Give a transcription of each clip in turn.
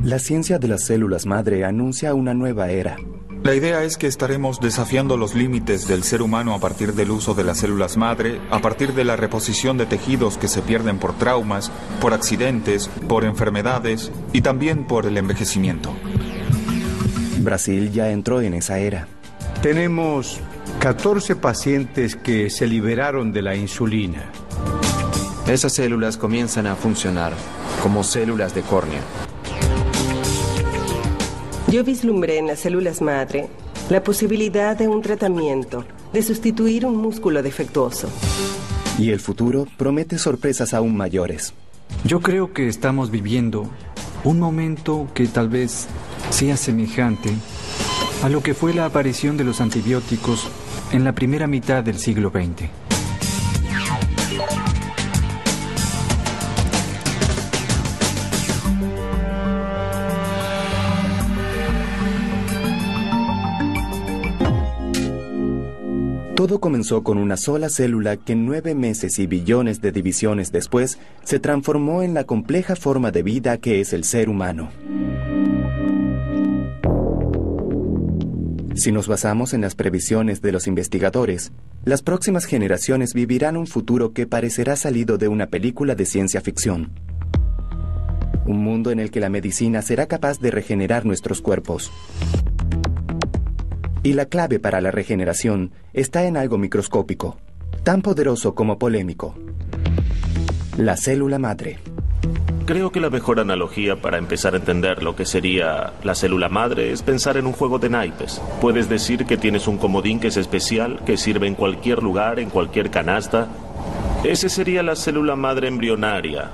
La ciencia de las células madre anuncia una nueva era. La idea es que estaremos desafiando los límites del ser humano a partir del uso de las células madre, a partir de la reposición de tejidos que se pierden por traumas, por accidentes, por enfermedades y también por el envejecimiento. Brasil ya entró en esa era. Tenemos 14 pacientes que se liberaron de la insulina. Esas células comienzan a funcionar como células de córnea. Yo vislumbré en las células madre la posibilidad de un tratamiento, de sustituir un músculo defectuoso. Y el futuro promete sorpresas aún mayores. Yo creo que estamos viviendo un momento que tal vez sea semejante a lo que fue la aparición de los antibióticos en la primera mitad del siglo XX. Todo comenzó con una sola célula que 9 meses y billones de divisiones después se transformó en la compleja forma de vida que es el ser humano. Si nos basamos en las previsiones de los investigadores, las próximas generaciones vivirán un futuro que parecerá salido de una película de ciencia ficción. Un mundo en el que la medicina será capaz de regenerar nuestros cuerpos. Y la clave para la regeneración está en algo microscópico, tan poderoso como polémico: la célula madre. Creo que la mejor analogía para empezar a entender lo que sería la célula madre es pensar en un juego de naipes. Puedes decir que tienes un comodín que es especial, que sirve en cualquier lugar, en cualquier canasta. Ese sería la célula madre embrionaria.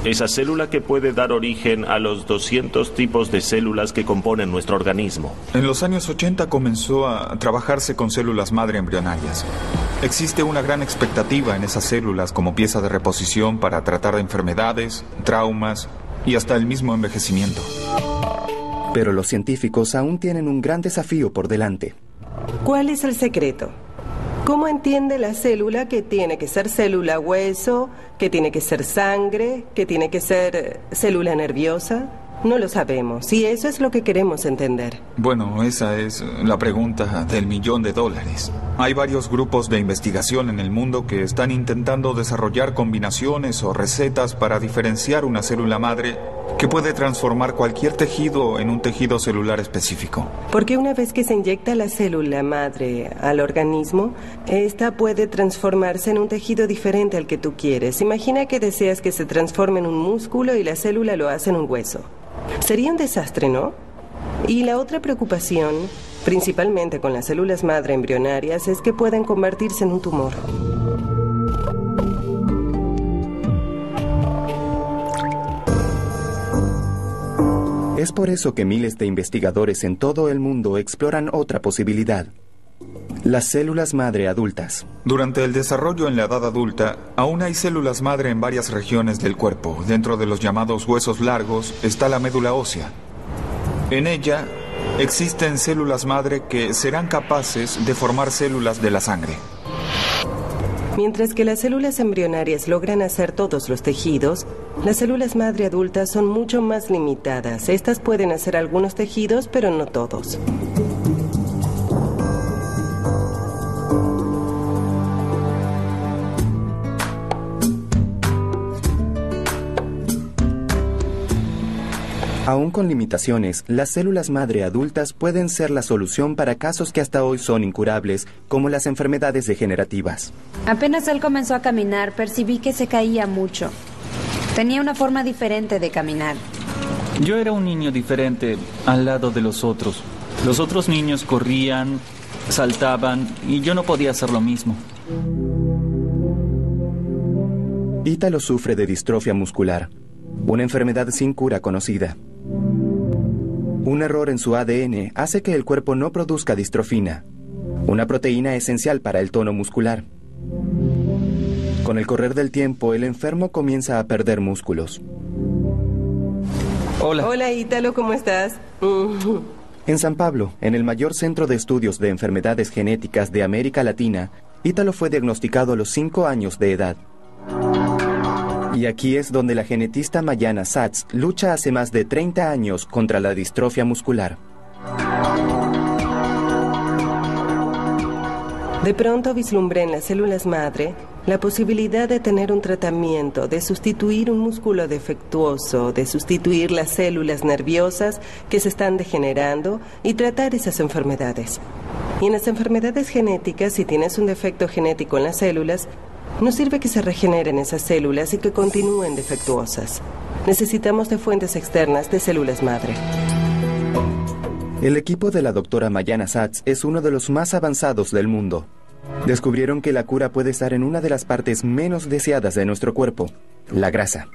Esa célula que puede dar origen a los 200 tipos de células que componen nuestro organismo. En los años 80 comenzó a trabajarse con células madre embrionarias. Existe una gran expectativa en esas células como pieza de reposición para tratar enfermedades, traumas y hasta el mismo envejecimiento. Pero los científicos aún tienen un gran desafío por delante. ¿Cuál es el secreto? ¿Cómo entiende la célula que tiene que ser célula hueso, que tiene que ser sangre, que tiene que ser célula nerviosa? No lo sabemos, y eso es lo que queremos entender. Bueno, esa es la pregunta del $1.000.000. Hay varios grupos de investigación en el mundo que están intentando desarrollar combinaciones o recetas para diferenciar una célula madre que puede transformar cualquier tejido en un tejido celular específico. Porque una vez que se inyecta la célula madre al organismo, esta puede transformarse en un tejido diferente al que tú quieres. Imagina que deseas que se transforme en un músculo y la célula lo hace en un hueso. Sería un desastre, ¿no? Y la otra preocupación, principalmente con las células madre embrionarias, es que pueden convertirse en un tumor. Es por eso que miles de investigadores en todo el mundo exploran otra posibilidad: las células madre adultas. Durante el desarrollo en la edad adulta, aún hay células madre en varias regiones del cuerpo. Dentro de los llamados huesos largos está la médula ósea. En ella existen células madre que serán capaces de formar células de la sangre. Mientras que las células embrionarias logran hacer todos los tejidos, las células madre adultas son mucho más limitadas. Estas pueden hacer algunos tejidos, pero no todos. Aún con limitaciones, las células madre adultas pueden ser la solución para casos que hasta hoy son incurables, como las enfermedades degenerativas. Apenas él comenzó a caminar, percibí que se caía mucho. Tenía una forma diferente de caminar. Yo era un niño diferente al lado de los otros. Los otros niños corrían, saltaban, y yo no podía hacer lo mismo. Ítalo sufre de distrofia muscular, una enfermedad sin cura conocida. Un error en su ADN hace que el cuerpo no produzca distrofina, una proteína esencial para el tono muscular. Con el correr del tiempo, el enfermo comienza a perder músculos. Hola. Hola, Ítalo, ¿cómo estás? En San Pablo, en el mayor centro de estudios de enfermedades genéticas de América Latina, Ítalo fue diagnosticado a los 5 años de edad. Y aquí es donde la genetista Mayana Satz lucha hace más de 30 años contra la distrofia muscular. De pronto vislumbré en las células madre la posibilidad de tener un tratamiento, de sustituir un músculo defectuoso, de sustituir las células nerviosas que se están degenerando y tratar esas enfermedades. Y en las enfermedades genéticas, si tienes un defecto genético en las células, no sirve que se regeneren esas células y que continúen defectuosas. Necesitamos de fuentes externas de células madre. El equipo de la doctora Mayana Satz es uno de los más avanzados del mundo. Descubrieron que la cura puede estar en una de las partes menos deseadas de nuestro cuerpo, la grasa.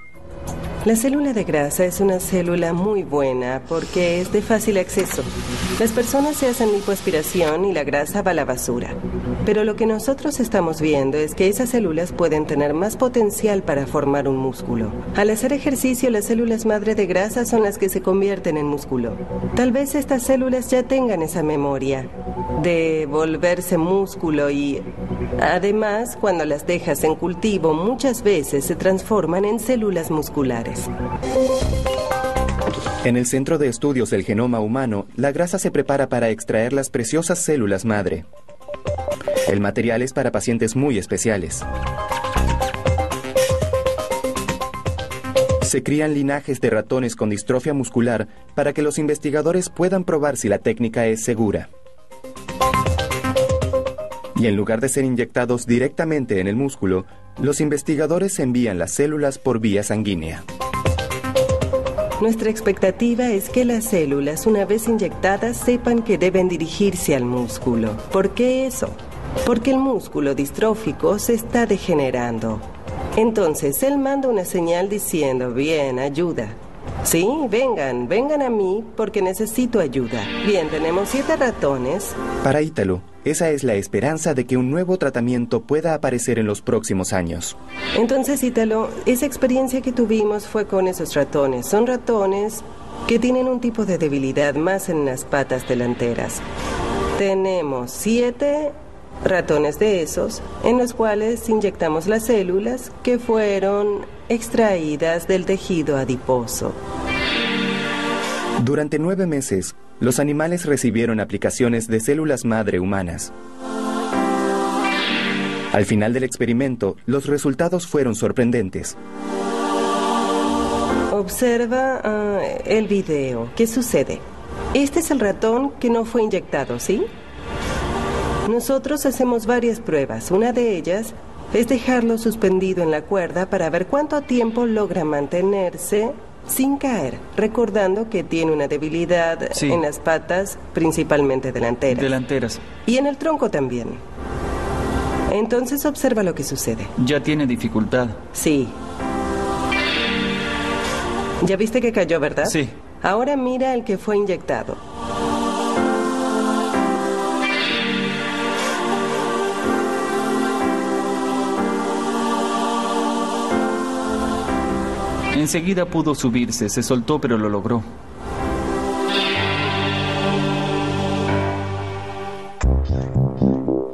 La célula de grasa es una célula muy buena porque es de fácil acceso. Las personas se hacen lipoaspiración y la grasa va a la basura. Pero lo que nosotros estamos viendo es que esas células pueden tener más potencial para formar un músculo. Al hacer ejercicio, las células madre de grasa son las que se convierten en músculo. Tal vez estas células ya tengan esa memoria de volverse músculo y, además, cuando las dejas en cultivo, muchas veces se transforman en células musculares. En el Centro de Estudios del Genoma Humano, la grasa se prepara para extraer las preciosas células madre. El material es para pacientes muy especiales. Se crían linajes de ratones con distrofia muscular para que los investigadores puedan probar si la técnica es segura. Y en lugar de ser inyectados directamente en el músculo, los investigadores envían las células por vía sanguínea. Nuestra expectativa es que las células, una vez inyectadas, sepan que deben dirigirse al músculo. ¿Por qué eso? Porque el músculo distrófico se está degenerando. Entonces, él manda una señal diciendo, bien, ayuda. Sí, vengan a mí porque necesito ayuda. Bien, tenemos 7 ratones. Para Ítalo, esa es la esperanza de que un nuevo tratamiento pueda aparecer en los próximos años. Entonces, Ítalo, esa experiencia que tuvimos fue con esos ratones. Son ratones que tienen un tipo de debilidad más en las patas delanteras. Tenemos 7 ratones de esos, en los cuales inyectamos las células que fueron extraídas del tejido adiposo. Durante 9 meses, los animales recibieron aplicaciones de células madre humanas. Al final del experimento, los resultados fueron sorprendentes. Observa el video. ¿Qué sucede? Este es el ratón que no fue inyectado, ¿sí? Nosotros hacemos varias pruebas. Una de ellas es dejarlo suspendido en la cuerda para ver cuánto tiempo logra mantenerse sin caer, recordando que tiene una debilidad en las patas, principalmente delanteras. Y en el tronco también. Entonces observa lo que sucede. Ya tiene dificultad. Sí. ¿Ya viste que cayó, verdad? Sí. Ahora mira el que fue inyectado. Enseguida pudo subirse, se soltó, pero lo logró.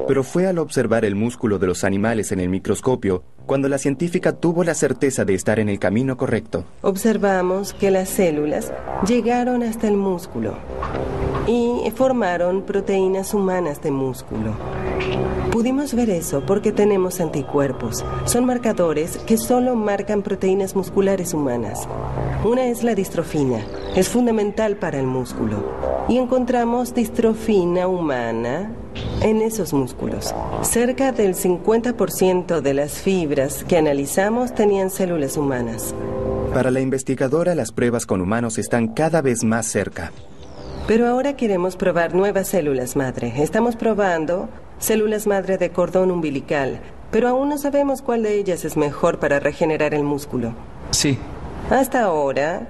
Pero fue al observar el músculo de los animales en el microscopio cuando la científica tuvo la certeza de estar en el camino correcto. Observamos que las células llegaron hasta el músculo y formaron proteínas humanas de músculo. Pudimos ver eso porque tenemos anticuerpos. Son marcadores que solo marcan proteínas musculares humanas. Una es la distrofina. Es fundamental para el músculo. Y encontramos distrofina humana en esos músculos. Cerca del 50% de las fibras que analizamos tenían células humanas. Para la investigadora, las pruebas con humanos están cada vez más cerca. Pero ahora queremos probar nuevas células madre. Estamos probando células madre de cordón umbilical, pero aún no sabemos cuál de ellas es mejor para regenerar el músculo. Sí. Hasta ahora,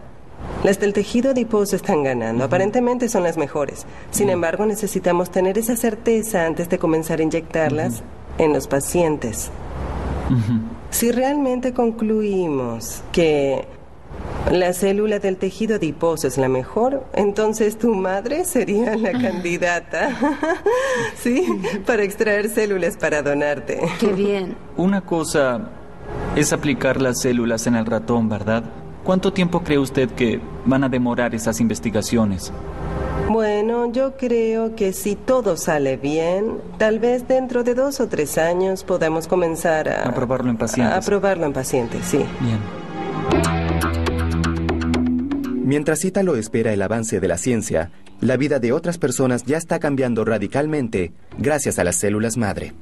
las del tejido adiposo están ganando. Aparentemente son las mejores. Sin embargo, necesitamos tener esa certeza antes de comenzar a inyectarlas en los pacientes. Si realmente concluimos que la célula del tejido adiposo es la mejor, entonces tu madre sería la candidata, ¿sí? Para extraer células para donarte. Qué bien. Una cosa Es aplicar las células en el ratón, ¿verdad? ¿Cuánto tiempo cree usted que van a demorar esas investigaciones? Bueno, yo creo que si todo sale bien, tal vez dentro de 2 o 3 años podamos comenzar a probarlo en pacientes. A probarlo en pacientes, sí. Bien. Mientras Ítalo espera el avance de la ciencia, la vida de otras personas ya está cambiando radicalmente gracias a las células madre.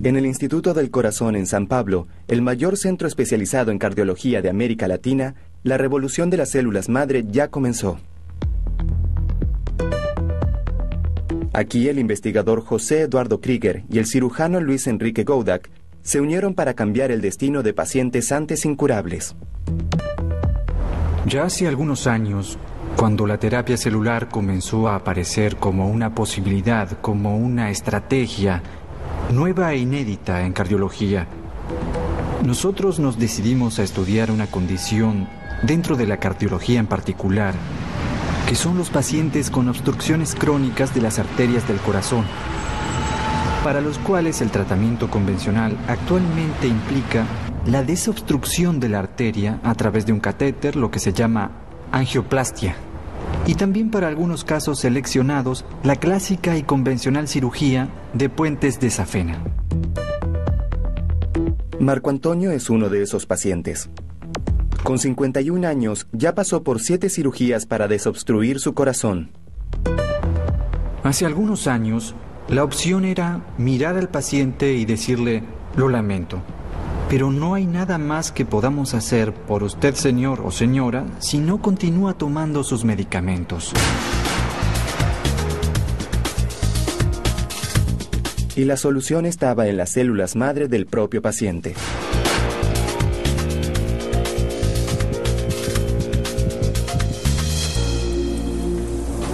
En el Instituto del Corazón en San Pablo, el mayor centro especializado en cardiología de América Latina, la revolución de las células madre ya comenzó. Aquí el investigador José Eduardo Krieger y el cirujano Luis Enrique Goudak se unieron para cambiar el destino de pacientes antes incurables. Ya hace algunos años, cuando la terapia celular comenzó a aparecer como una posibilidad, como una estrategia nueva e inédita en cardiología, nosotros nos decidimos a estudiar una condición dentro de la cardiología en particular, que son los pacientes con obstrucciones crónicas de las arterias del corazón, para los cuales el tratamiento convencional actualmente implica la desobstrucción de la arteria a través de un catéter, lo que se llama angioplastia, y también para algunos casos seleccionados la clásica y convencional cirugía de puentes de safena. Marco Antonio es uno de esos pacientes. Con 51 años ya pasó por 7 cirugías para desobstruir su corazón. Hace algunos años, la opción era mirar al paciente y decirle: lo lamento, pero no hay nada más que podamos hacer por usted, señor o señora, si no continúa tomando sus medicamentos. Y la solución estaba en las células madre del propio paciente.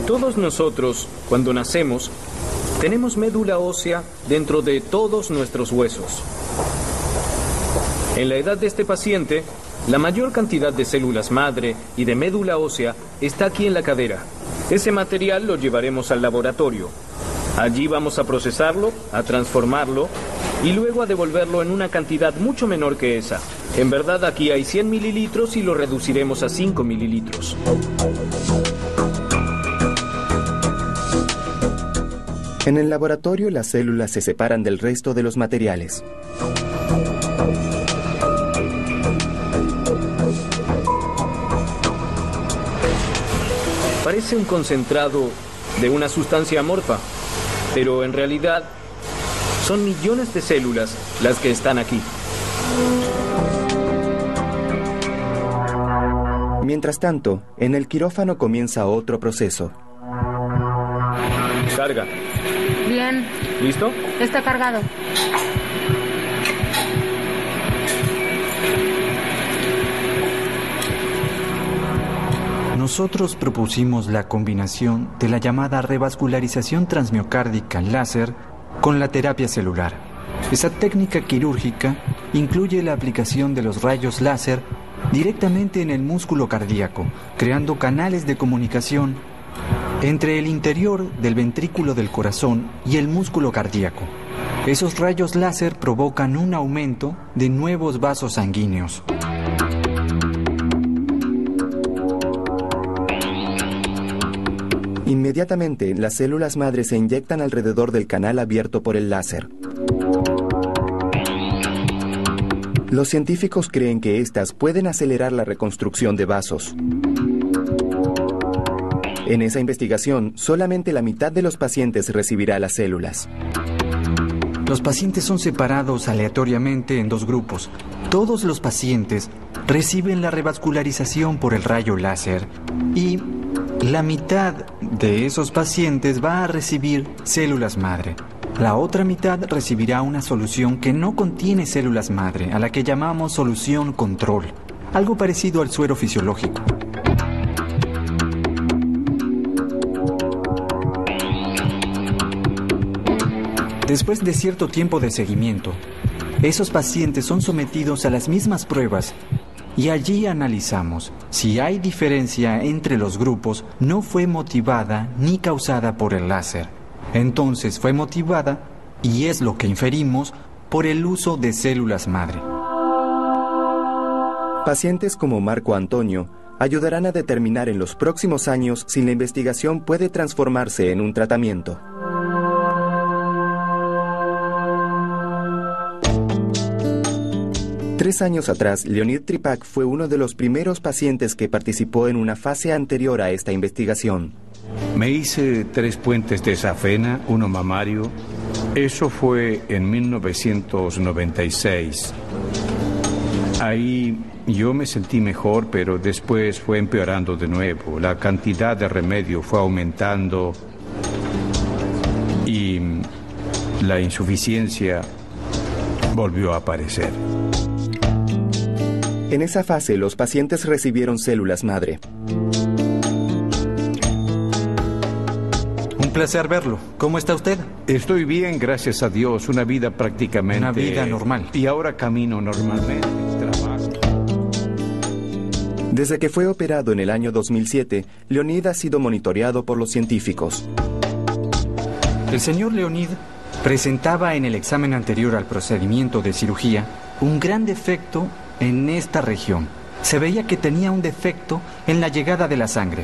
Todos nosotros, cuando nacemos, tenemos médula ósea dentro de todos nuestros huesos. En la edad de este paciente, la mayor cantidad de células madre y de médula ósea está aquí en la cadera. Ese material lo llevaremos al laboratorio. Allí vamos a procesarlo, a transformarlo y luego a devolverlo en una cantidad mucho menor que esa. En verdad, aquí hay 100 mililitros y lo reduciremos a 5 mililitros. En el laboratorio, las células se separan del resto de los materiales. Parece un concentrado de una sustancia amorfa, pero en realidad son millones de células las que están aquí. Mientras tanto, en el quirófano comienza otro proceso. Carga. Bien. ¿Listo? Está cargado. Nosotros propusimos la combinación de la llamada revascularización transmiocárdica láser con la terapia celular. Esa técnica quirúrgica incluye la aplicación de los rayos láser directamente en el músculo cardíaco, creando canales de comunicación entre el interior del ventrículo del corazón y el músculo cardíaco. Esos rayos láser provocan un aumento de nuevos vasos sanguíneos. Inmediatamente, las células madre se inyectan alrededor del canal abierto por el láser. Los científicos creen que estas pueden acelerar la reconstrucción de vasos. En esa investigación, solamente la mitad de los pacientes recibirá las células. Los pacientes son separados aleatoriamente en 2 grupos. Todos los pacientes reciben la revascularización por el rayo láser y la mitad de esos pacientes va a recibir células madre. La otra mitad recibirá una solución que no contiene células madre, a la que llamamos solución control, algo parecido al suero fisiológico. Después de cierto tiempo de seguimiento, esos pacientes son sometidos a las mismas pruebas y allí analizamos si hay diferencia entre los grupos. No fue motivada ni causada por el láser. Entonces fue motivada, y es lo que inferimos, por el uso de células madre. Pacientes como Marco Antonio ayudarán a determinar en los próximos años si la investigación puede transformarse en un tratamiento. Tres años atrás, Leonid Tripak fue uno de los primeros pacientes que participó en una fase anterior a esta investigación. Me hice 3 puentes de safena, uno mamario. Eso fue en 1996. Ahí yo me sentí mejor, pero después fue empeorando de nuevo. La cantidad de remedio fue aumentando y la insuficiencia volvió a aparecer. En esa fase, los pacientes recibieron células madre. Un placer verlo. ¿Cómo está usted? Estoy bien, gracias a Dios. Una vida prácticamente... Una vida normal. Y ahora camino normalmente, trabajo. Desde que fue operado en el año 2007, Leonid ha sido monitoreado por los científicos. El señor Leonid presentaba en el examen anterior al procedimiento de cirugía un gran defecto en esta región. Se veía que tenía un defecto en la llegada de la sangre.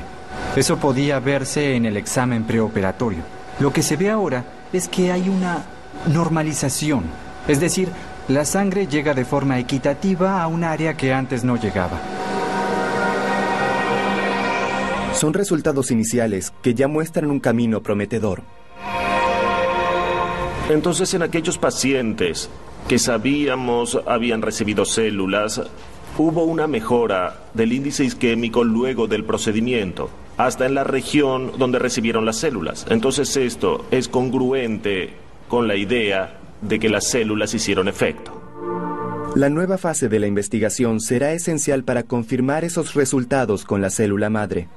Eso podía verse en el examen preoperatorio. Lo que se ve ahora es que hay una normalización. Es decir, la sangre llega de forma equitativa a un área que antes no llegaba. Son resultados iniciales que ya muestran un camino prometedor. Entonces, en aquellos pacientes que sabíamos habían recibido células, hubo una mejora del índice isquémico luego del procedimiento, hasta en la región donde recibieron las células. Entonces esto es congruente con la idea de que las células hicieron efecto. La nueva fase de la investigación será esencial para confirmar esos resultados con la célula madre.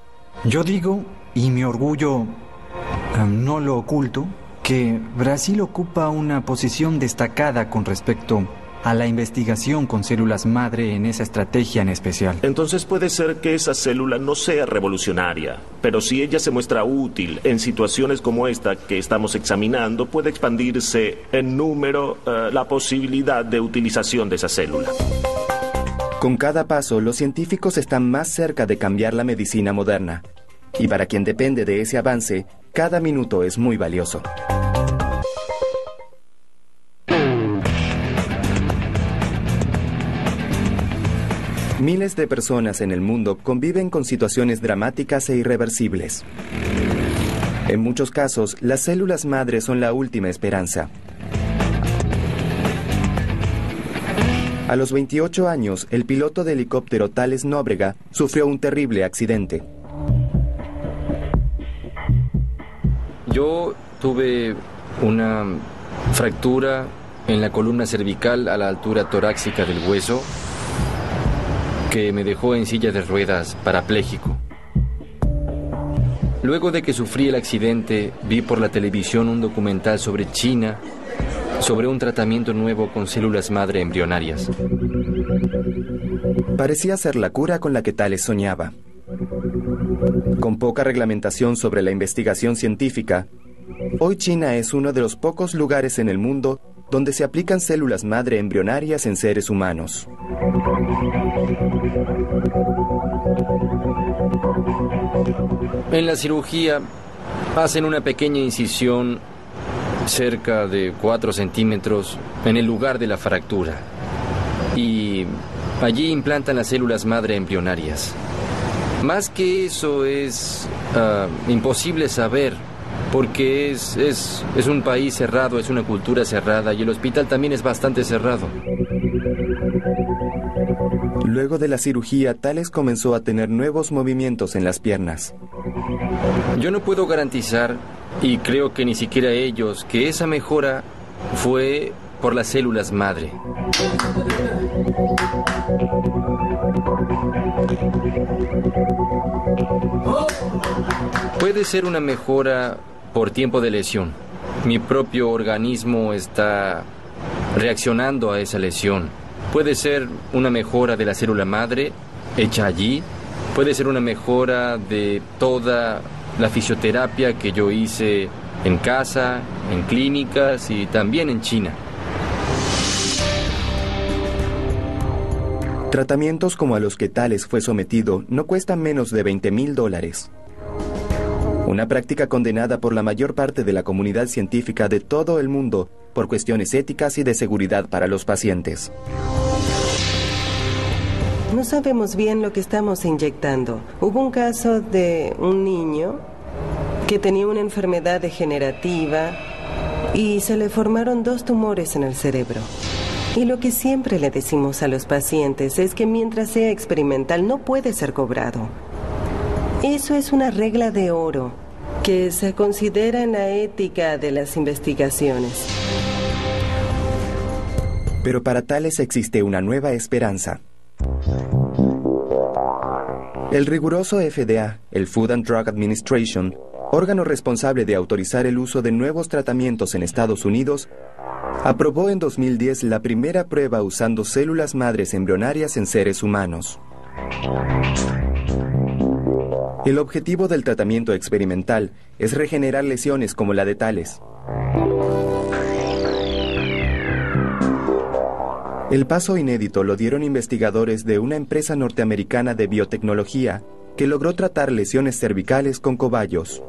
Yo digo, y mi orgullo no lo oculto, que Brasil ocupa una posición destacada con respecto a la investigación con células madre en esa estrategia en especial. Entonces puede ser que esa célula no sea revolucionaria, pero si ella se muestra útil en situaciones como esta que estamos examinando, puede expandirse en número la posibilidad de utilización de esa célula. Con cada paso, los científicos están más cerca de cambiar la medicina moderna. Y para quien depende de ese avance, cada minuto es muy valioso. Miles de personas en el mundo conviven con situaciones dramáticas e irreversibles. En muchos casos, las células madre son la última esperanza. A los 28 años, el piloto de helicóptero Thales Nóbrega sufrió un terrible accidente. Yo tuve una fractura en la columna cervical a la altura torácica del hueso que me dejó en silla de ruedas parapléjico. Luego de que sufrí el accidente, vi por la televisión un documental sobre China, sobre un tratamiento nuevo con células madre embrionarias. Parecía ser la cura con la que Thales soñaba. Con poca reglamentación sobre la investigación científica, hoy China es uno de los pocos lugares en el mundo donde se aplican células madre embrionarias en seres humanos. En la cirugía hacen una pequeña incisión cerca de 4 centímetros en el lugar de la fractura y allí implantan las células madre embrionarias. Más que eso es imposible saber, porque es un país cerrado, es una cultura cerrada y el hospital también es bastante cerrado. Luego de la cirugía, Thales comenzó a tener nuevos movimientos en las piernas. Yo no puedo garantizar, y creo que ni siquiera ellos, que esa mejora fue por las células madre. Puede ser una mejora por tiempo de lesión. Mi propio organismo está reaccionando a esa lesión. Puede ser una mejora de la célula madre hecha allí. Puede ser una mejora de toda la fisioterapia que yo hice en casa, en clínicas y también en China. Tratamientos como a los que Thales fue sometido no cuestan menos de $20,000. Una práctica condenada por la mayor parte de la comunidad científica de todo el mundo por cuestiones éticas y de seguridad para los pacientes. No sabemos bien lo que estamos inyectando. Hubo un caso de un niño que tenía una enfermedad degenerativa y se le formaron 2 tumores en el cerebro. Y lo que siempre le decimos a los pacientes es que mientras sea experimental no puede ser cobrado. Eso es una regla de oro que se considera en la ética de las investigaciones. Pero para Thales existe una nueva esperanza. El riguroso FDA, el Food and Drug Administration, órgano responsable de autorizar el uso de nuevos tratamientos en Estados Unidos, aprobó en 2010 la primera prueba usando células madres embrionarias en seres humanos. El objetivo del tratamiento experimental es regenerar lesiones como la de Thales. El paso inédito lo dieron investigadores de una empresa norteamericana de biotecnología que logró tratar lesiones cervicales con cobayos.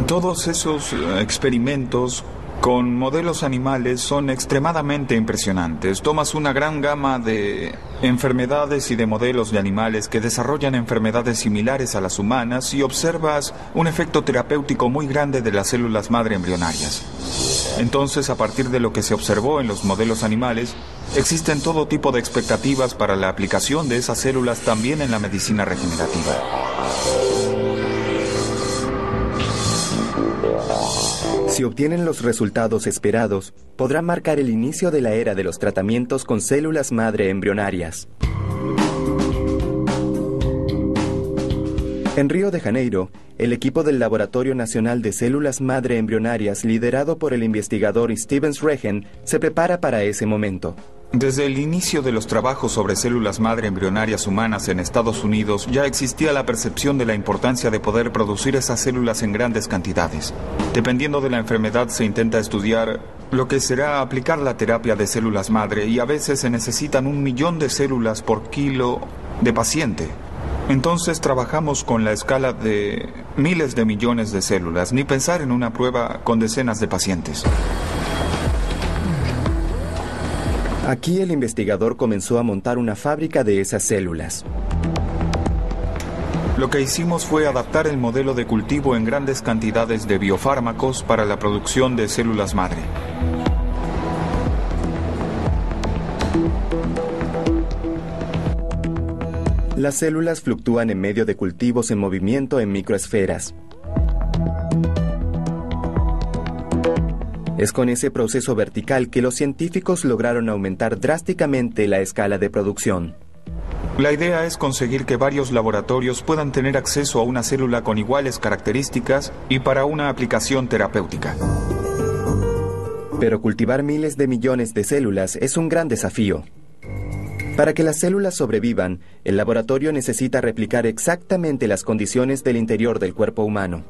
Todos esos experimentos con modelos animales son extremadamente impresionantes. Tomas una gran gama de enfermedades y de modelos de animales que desarrollan enfermedades similares a las humanas y observas un efecto terapéutico muy grande de las células madre embrionarias. Entonces, a partir de lo que se observó en los modelos animales, existen todo tipo de expectativas para la aplicación de esas células también en la medicina regenerativa. Si obtienen los resultados esperados, podrán marcar el inicio de la era de los tratamientos con células madre embrionarias. En Río de Janeiro, el equipo del Laboratorio Nacional de Células Madre Embrionarias, liderado por el investigador Stevens Regen, se prepara para ese momento. Desde el inicio de los trabajos sobre células madre embrionarias humanas en Estados Unidos, ya existía la percepción de la importancia de poder producir esas células en grandes cantidades. Dependiendo de la enfermedad, se intenta estudiar lo que será aplicar la terapia de células madre y a veces se necesitan 1 millón de células por kilo de paciente. Entonces trabajamos con la escala de miles de millones de células, ni pensar en una prueba con decenas de pacientes. Aquí el investigador comenzó a montar una fábrica de esas células. Lo que hicimos fue adaptar el modelo de cultivo en grandes cantidades de biofármacos para la producción de células madre. Las células fluctúan en medio de cultivos en movimiento en microesferas. Es con ese proceso vertical que los científicos lograron aumentar drásticamente la escala de producción. La idea es conseguir que varios laboratorios puedan tener acceso a una célula con iguales características y para una aplicación terapéutica. Pero cultivar miles de millones de células es un gran desafío. Para que las células sobrevivan, el laboratorio necesita replicar exactamente las condiciones del interior del cuerpo humano.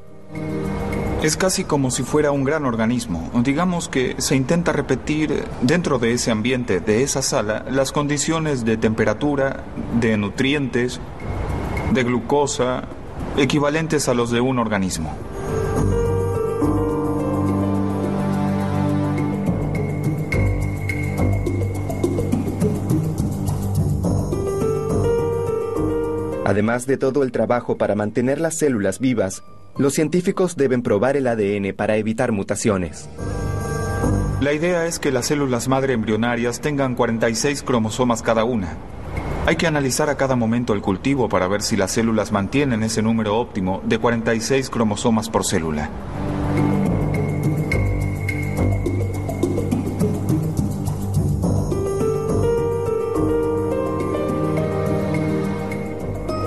Es casi como si fuera un gran organismo. Digamos que se intenta repetir dentro de ese ambiente, de esa sala, las condiciones de temperatura, de nutrientes, de glucosa, equivalentes a los de un organismo. Además de todo el trabajo para mantener las células vivas, los científicos deben probar el ADN para evitar mutaciones. La idea es que las células madre embrionarias tengan 46 cromosomas cada una. Hay que analizar a cada momento el cultivo para ver si las células mantienen ese número óptimo de 46 cromosomas por célula.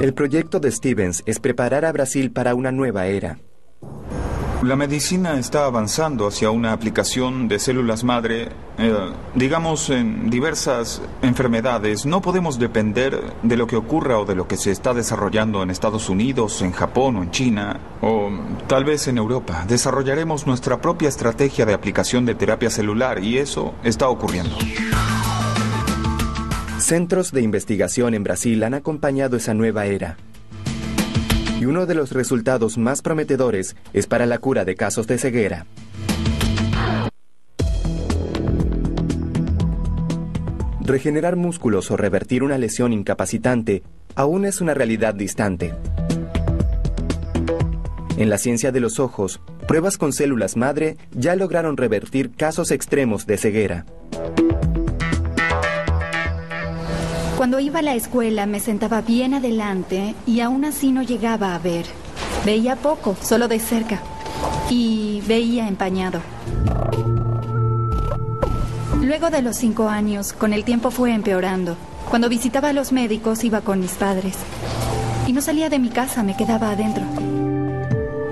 El proyecto de Stevens es preparar a Brasil para una nueva era. La medicina está avanzando hacia una aplicación de células madre, digamos, en diversas enfermedades. No podemos depender de lo que ocurra o de lo que se está desarrollando en Estados Unidos, en Japón o en China, o tal vez en Europa. Desarrollaremos nuestra propia estrategia de aplicación de terapia celular y eso está ocurriendo. Centros de investigación en Brasil han acompañado esa nueva era. Y uno de los resultados más prometedores es para la cura de casos de ceguera. Regenerar músculos o revertir una lesión incapacitante aún es una realidad distante. En la ciencia de los ojos, pruebas con células madre ya lograron revertir casos extremos de ceguera. Cuando iba a la escuela me sentaba bien adelante y aún así no llegaba a ver. Veía poco, solo de cerca. Y veía empañado. Luego de los 5 años, con el tiempo fue empeorando. Cuando visitaba a los médicos iba con mis padres. Y no salía de mi casa, me quedaba adentro.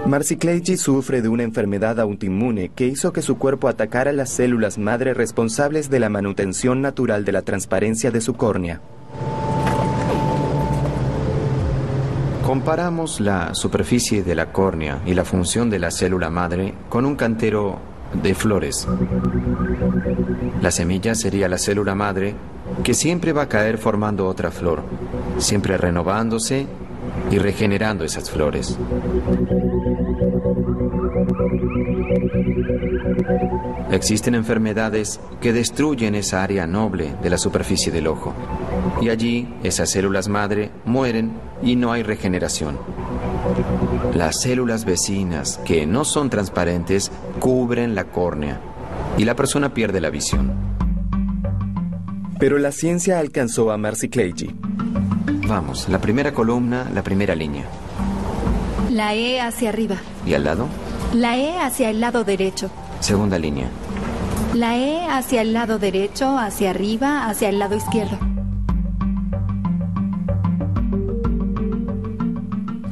Marcy Claygy sufre de una enfermedad autoinmune que hizo que su cuerpo atacara las células madre responsables de la manutención natural de la transparencia de su córnea. Comparamos la superficie de la córnea y la función de la célula madre con un cantero de flores. La semilla sería la célula madre que siempre va a caer formando otra flor, siempre renovándose y regenerando esas flores. Existen enfermedades que destruyen esa área noble de la superficie del ojo. Y allí esas células madre mueren y no hay regeneración. Las células vecinas, que no son transparentes, cubren la córnea y la persona pierde la visión. Pero la ciencia alcanzó a Marcy Claygy. Vamos, la primera columna, la primera línea. La E hacia arriba. ¿Y al lado? La E hacia el lado derecho. Segunda línea. La E hacia el lado derecho, hacia arriba, hacia el lado izquierdo.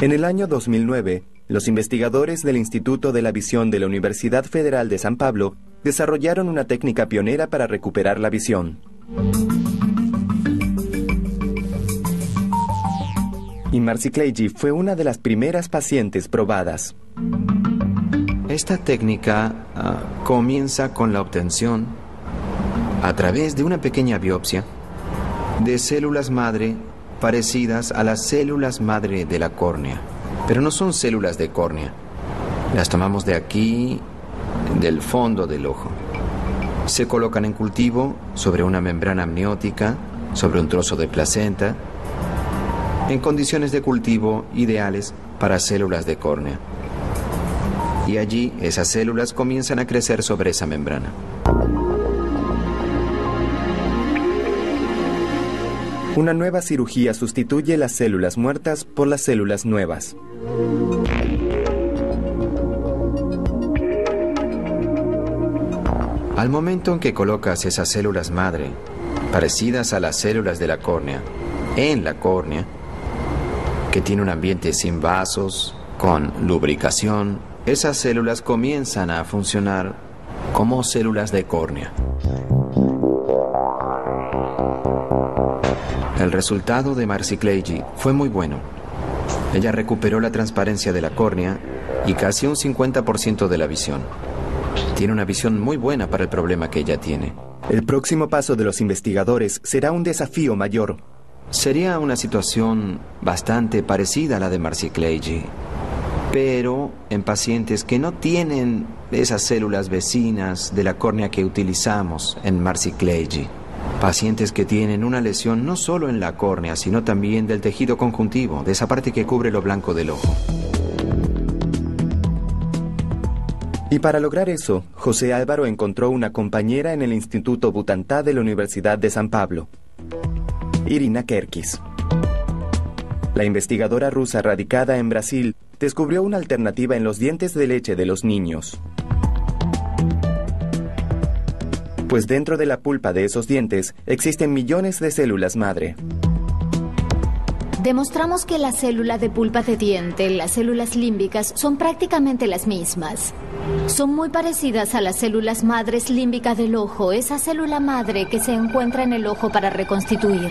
En el año 2009, los investigadores del Instituto de la Visión de la Universidad Federal de San Pablo desarrollaron una técnica pionera para recuperar la visión. Y Marcy Claygy fue una de las primeras pacientes probadas. Esta técnica comienza con la obtención, a través de una pequeña biopsia, de células madre parecidas a las células madre de la córnea. Pero no son células de córnea. Las tomamos de aquí, del fondo del ojo. Se colocan en cultivo sobre una membrana amniótica, sobre un trozo de placenta, en condiciones de cultivo ideales para células de córnea. Y allí esas células comienzan a crecer sobre esa membrana. Una nueva cirugía sustituye las células muertas por las células nuevas. Al momento en que colocas esas células madre, parecidas a las células de la córnea, en la córnea, que tiene un ambiente sin vasos, con lubricación, esas células comienzan a funcionar como células de córnea. El resultado de Marcy Claygy fue muy bueno. Ella recuperó la transparencia de la córnea y casi un 50% de la visión. Tiene una visión muy buena para el problema que ella tiene. El próximo paso de los investigadores será un desafío mayor. Sería una situación bastante parecida a la de Marcy Claygy, pero en pacientes que no tienen esas células vecinas de la córnea que utilizamos en Marcy Claygy. Pacientes que tienen una lesión no solo en la córnea, sino también del tejido conjuntivo, de esa parte que cubre lo blanco del ojo. Y para lograr eso, José Álvaro encontró una compañera en el Instituto Butantan de la Universidad de San Pablo, Irina Kerkis. La investigadora rusa radicada en Brasil descubrió una alternativa en los dientes de leche de los niños. Pues dentro de la pulpa de esos dientes existen millones de células madre. Demostramos que la célula de pulpa de diente, las células límbicas, son prácticamente las mismas. Son muy parecidas a las células madres límbicas del ojo, esa célula madre que se encuentra en el ojo para reconstituir.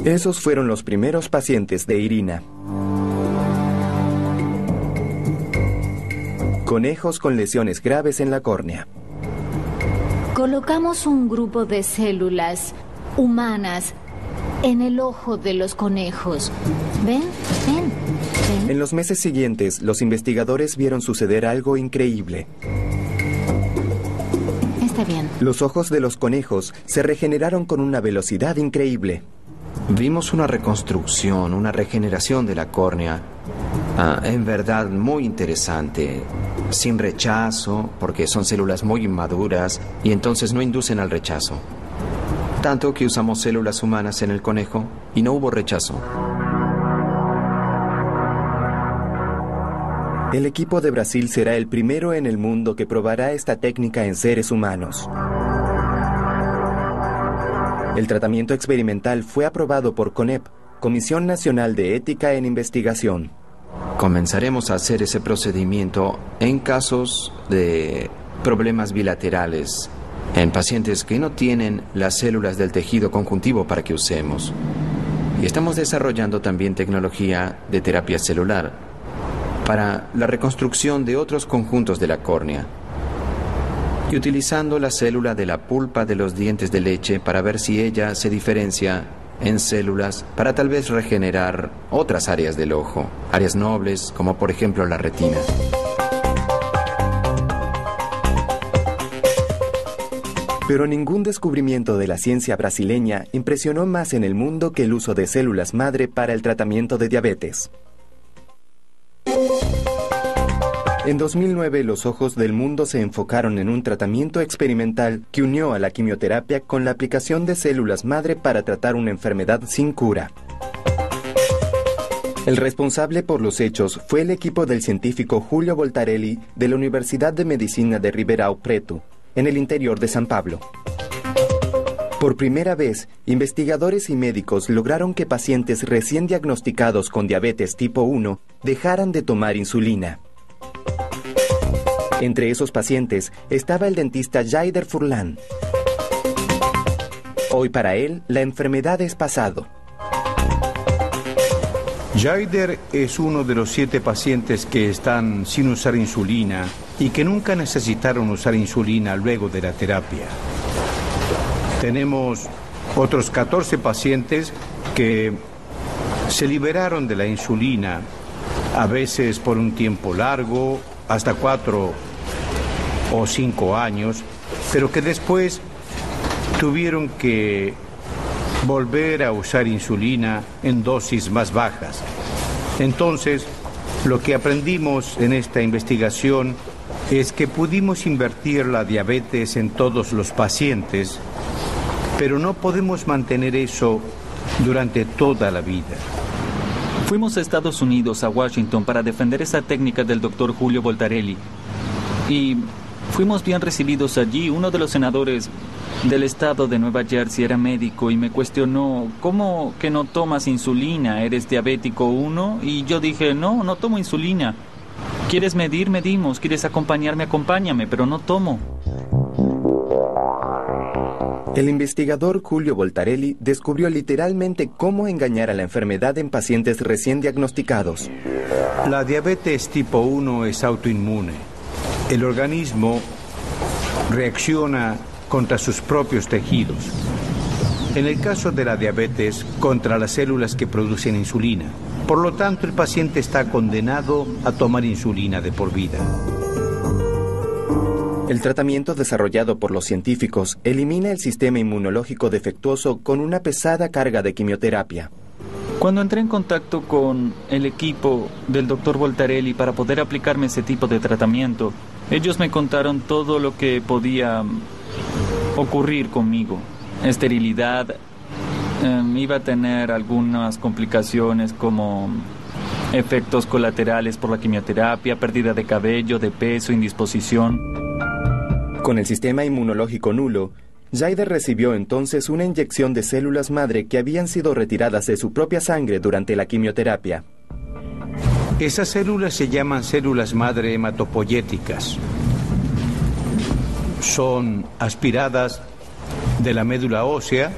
Esos fueron los primeros pacientes de Irina. Conejos con lesiones graves en la córnea. Colocamos un grupo de células humanas en el ojo de los conejos. ¿Ven? En los meses siguientes, los investigadores vieron suceder algo increíble. Está bien. Los ojos de los conejos se regeneraron con una velocidad increíble. Vimos una reconstrucción, una regeneración de la córnea. En verdad muy interesante. Sin rechazo, porque son células muy inmaduras y entonces no inducen al rechazo. Tanto que usamos células humanas en el conejo y no hubo rechazo. El equipo de Brasil será el primero en el mundo que probará esta técnica en seres humanos. El tratamiento experimental fue aprobado por CONEP, Comisión Nacional de Ética en Investigación. Comenzaremos a hacer ese procedimiento en casos de problemas bilaterales, en pacientes que no tienen las células del tejido conjuntivo para que usemos. Y estamos desarrollando también tecnología de terapia celular para la reconstrucción de otros conjuntos de la córnea. Y utilizando la célula de la pulpa de los dientes de leche para ver si ella se diferencia en células para tal vez regenerar otras áreas del ojo, áreas nobles como por ejemplo la retina. Pero ningún descubrimiento de la ciencia brasileña impresionó más en el mundo que el uso de células madre para el tratamiento de diabetes. En 2009, los ojos del mundo se enfocaron en un tratamiento experimental que unió a la quimioterapia con la aplicación de células madre para tratar una enfermedad sin cura. El responsable por los hechos fue el equipo del científico Julio Voltarelli de la Universidad de Medicina de Ribeirão Preto, en el interior de San Pablo. Por primera vez, investigadores y médicos lograron que pacientes recién diagnosticados con diabetes tipo 1 dejaran de tomar insulina. Entre esos pacientes estaba el dentista Jaider Furlan. Hoy para él, la enfermedad es pasado. Jaider es uno de los 7 pacientes que están sin usar insulina y que nunca necesitaron usar insulina luego de la terapia. Tenemos otros 14 pacientes que se liberaron de la insulina, a veces por un tiempo largo, hasta 4 o 5 años, pero que después tuvieron que volver a usar insulina en dosis más bajas. Entonces, lo que aprendimos en esta investigación es que pudimos invertir la diabetes en todos los pacientes, pero no podemos mantener eso durante toda la vida. Fuimos a Estados Unidos, a Washington, para defender esa técnica del doctor Julio Voltarelli. Y fuimos bien recibidos allí. Uno de los senadores del estado de Nueva Jersey era médico y me cuestionó, ¿cómo que no tomas insulina? ¿Eres diabético 1? Y yo dije, no tomo insulina. ¿Quieres medir? Medimos. ¿Quieres acompañarme? Acompáñame, pero no tomo. El investigador Julio Voltarelli descubrió literalmente cómo engañar a la enfermedad en pacientes recién diagnosticados. La diabetes tipo 1 es autoinmune. El organismo reacciona contra sus propios tejidos. En el caso de la diabetes, contra las células que producen insulina. Por lo tanto, el paciente está condenado a tomar insulina de por vida. El tratamiento desarrollado por los científicos elimina el sistema inmunológico defectuoso con una pesada carga de quimioterapia. Cuando entré en contacto con el equipo del doctor Voltarelli para poder aplicarme ese tipo de tratamiento, ellos me contaron todo lo que podía ocurrir conmigo. Esterilidad, iba a tener algunas complicaciones como efectos colaterales por la quimioterapia, pérdida de cabello, de peso, indisposición. Con el sistema inmunológico nulo, Jaider recibió entonces una inyección de células madre que habían sido retiradas de su propia sangre durante la quimioterapia. Esas células se llaman células madre hematopoyéticas. Son aspiradas de la médula ósea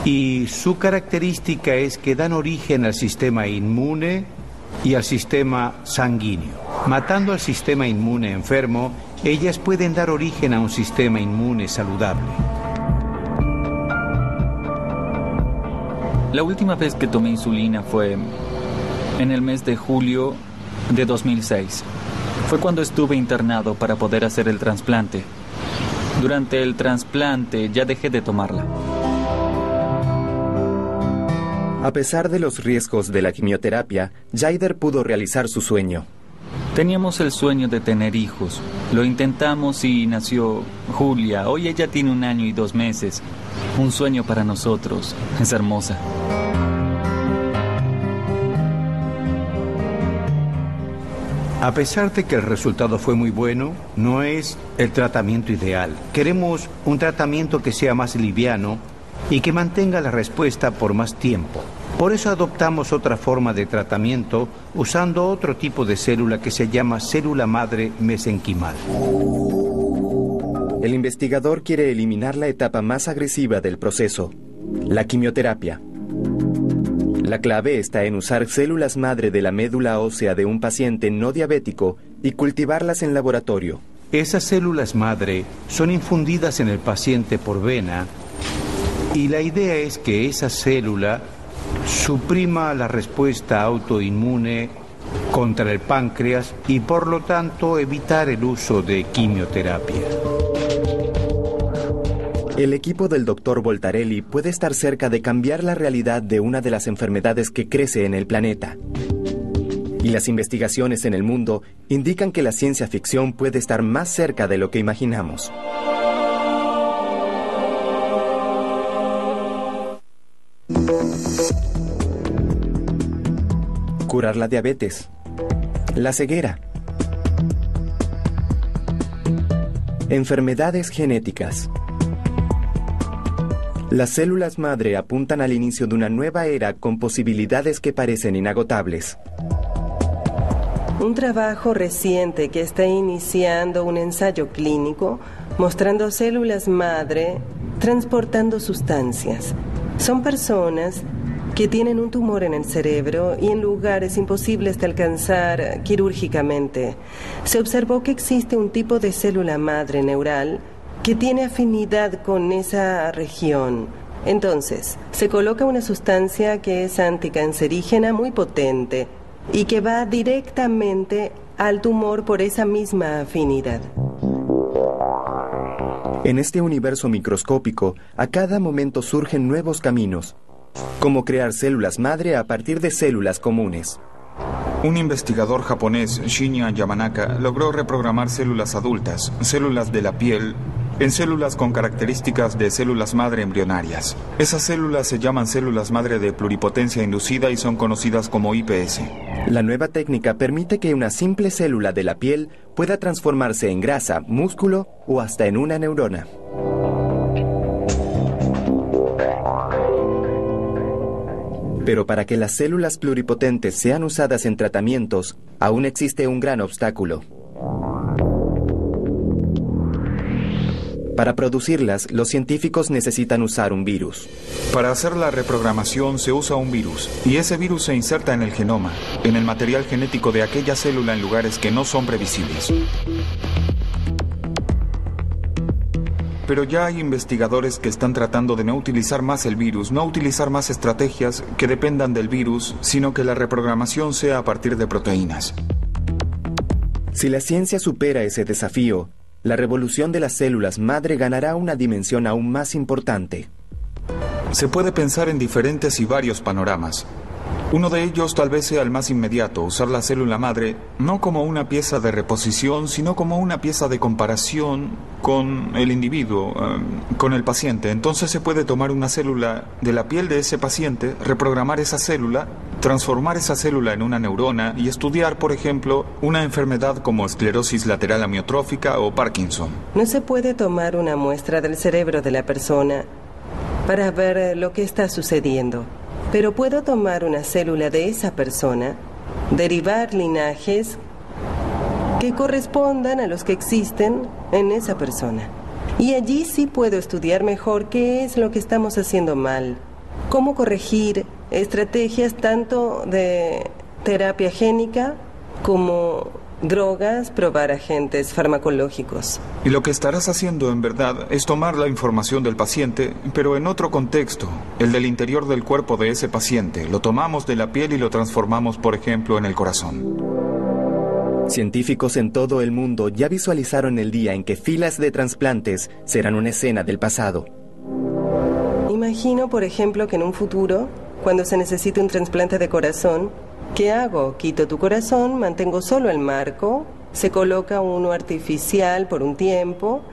y su característica es que dan origen al sistema inmune y al sistema sanguíneo. Matando al sistema inmune enfermo, ellas pueden dar origen a un sistema inmune saludable. La última vez que tomé insulina fue en el mes de julio de 2006. Fue cuando estuve internado para poder hacer el trasplante. Durante el trasplante ya dejé de tomarla. A pesar de los riesgos de la quimioterapia, Jaider pudo realizar su sueño. Teníamos el sueño de tener hijos. Lo intentamos y nació Julia. Hoy ella tiene 1 año y 2 meses. Un sueño para nosotros. Es hermosa. A pesar de que el resultado fue muy bueno, no es el tratamiento ideal. Queremos un tratamiento que sea más liviano y que mantenga la respuesta por más tiempo. Por eso adoptamos otra forma de tratamiento usando otro tipo de célula que se llama célula madre mesenquimal. El investigador quiere eliminar la etapa más agresiva del proceso, la quimioterapia. La clave está en usar células madre de la médula ósea de un paciente no diabético y cultivarlas en laboratorio. Esas células madre son infundidas en el paciente por vena y la idea es que esa célula suprima la respuesta autoinmune contra el páncreas y por lo tanto evitar el uso de quimioterapia. El equipo del Dr. Voltarelli puede estar cerca de cambiar la realidad de una de las enfermedades que crece en el planeta. Y las investigaciones en el mundo indican que la ciencia ficción puede estar más cerca de lo que imaginamos. Curar la diabetes, la ceguera, enfermedades genéticas. Las células madre apuntan al inicio de una nueva era con posibilidades que parecen inagotables. Un trabajo reciente que está iniciando un ensayo clínico mostrando células madre transportando sustancias. Son personas que tienen un tumor en el cerebro y en lugares imposibles de alcanzar quirúrgicamente. Se observó que existe un tipo de célula madre neural que tiene afinidad con esa región. Entonces, se coloca una sustancia que es anticancerígena muy potente y que va directamente al tumor por esa misma afinidad. En este universo microscópico, a cada momento surgen nuevos caminos, como crear células madre a partir de células comunes. Un investigador japonés, Shinya Yamanaka, logró reprogramar células adultas, células de la piel, en células con características de células madre embrionarias. Esas células se llaman células madre de pluripotencia inducida y son conocidas como IPS. La nueva técnica permite que una simple célula de la piel pueda transformarse en grasa, músculo o hasta en una neurona. Pero para que las células pluripotentes sean usadas en tratamientos, aún existe un gran obstáculo. Para producirlas, los científicos necesitan usar un virus. Para hacer la reprogramación se usa un virus, y ese virus se inserta en el genoma, en el material genético de aquella célula en lugares que no son previsibles. Pero ya hay investigadores que están tratando de no utilizar más el virus, no utilizar más estrategias que dependan del virus, sino que la reprogramación sea a partir de proteínas. Si la ciencia supera ese desafío, la revolución de las células madre ganará una dimensión aún más importante. Se puede pensar en diferentes y varios panoramas. Uno de ellos tal vez sea el más inmediato, usar la célula madre no como una pieza de reposición, sino como una pieza de comparación con el individuo, con el paciente. Entonces se puede tomar una célula de la piel de ese paciente, reprogramar esa célula transformar esa célula en una neurona y estudiar, por ejemplo, una enfermedad como esclerosis lateral amiotrófica o Parkinson. No se puede tomar una muestra del cerebro de la persona para ver lo que está sucediendo, pero puedo tomar una célula de esa persona, derivar linajes que correspondan a los que existen en esa persona. Y allí sí puedo estudiar mejor qué es lo que estamos haciendo mal, cómo corregir estrategias tanto de terapia génica como drogas, probar agentes farmacológicos. Y lo que estarás haciendo en verdad es tomar la información del paciente, pero en otro contexto, el del interior del cuerpo de ese paciente. Lo tomamos de la piel y lo transformamos, por ejemplo, en el corazón. Científicos en todo el mundo ya visualizaron el día en que filas de trasplantes serán una escena del pasado. Imagino, por ejemplo, que en un futuro, cuando se necesite un trasplante de corazón, ¿qué hago? Quito tu corazón, mantengo solo el marco, se coloca uno artificial por un tiempo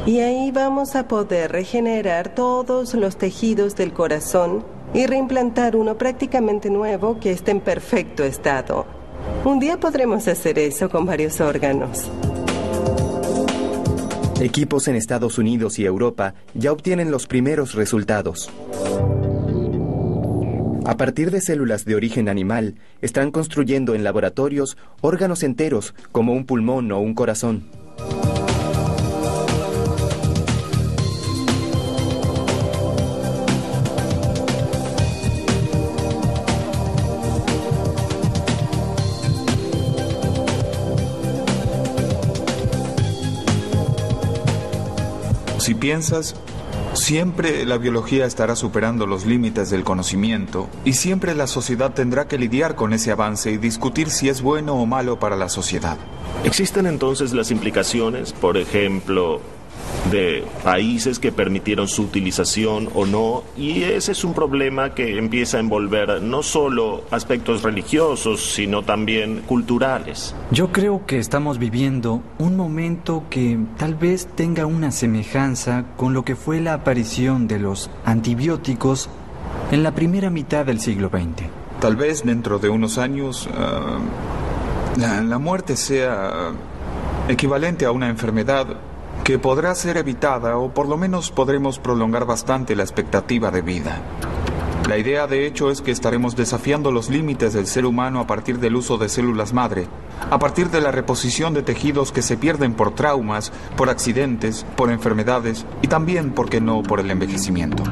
y ahí vamos a poder regenerar todos los tejidos del corazón y reimplantar uno prácticamente nuevo que esté en perfecto estado. Un día podremos hacer eso con varios órganos. Equipos en Estados Unidos y Europa ya obtienen los primeros resultados. A partir de células de origen animal, están construyendo en laboratorios órganos enteros como un pulmón o un corazón. Si piensas, siempre la biología estará superando los límites del conocimiento y siempre la sociedad tendrá que lidiar con ese avance y discutir si es bueno o malo para la sociedad. ¿Existen entonces las implicaciones, por ejemplo, de países que permitieron su utilización o no? Y ese es un problema que empieza a envolver no solo aspectos religiosos, sino también culturales. Yo creo que estamos viviendo un momento que tal vez tenga una semejanza con lo que fue la aparición de los antibióticos en la primera mitad del siglo XX. Tal vez dentro de unos años la muerte sea equivalente a una enfermedad que podrá ser evitada o por lo menos podremos prolongar bastante la expectativa de vida. La idea de hecho es que estaremos desafiando los límites del ser humano a partir del uso de células madre, a partir de la reposición de tejidos que se pierden por traumas, por accidentes, por enfermedades y también, ¿por qué no?, por el envejecimiento.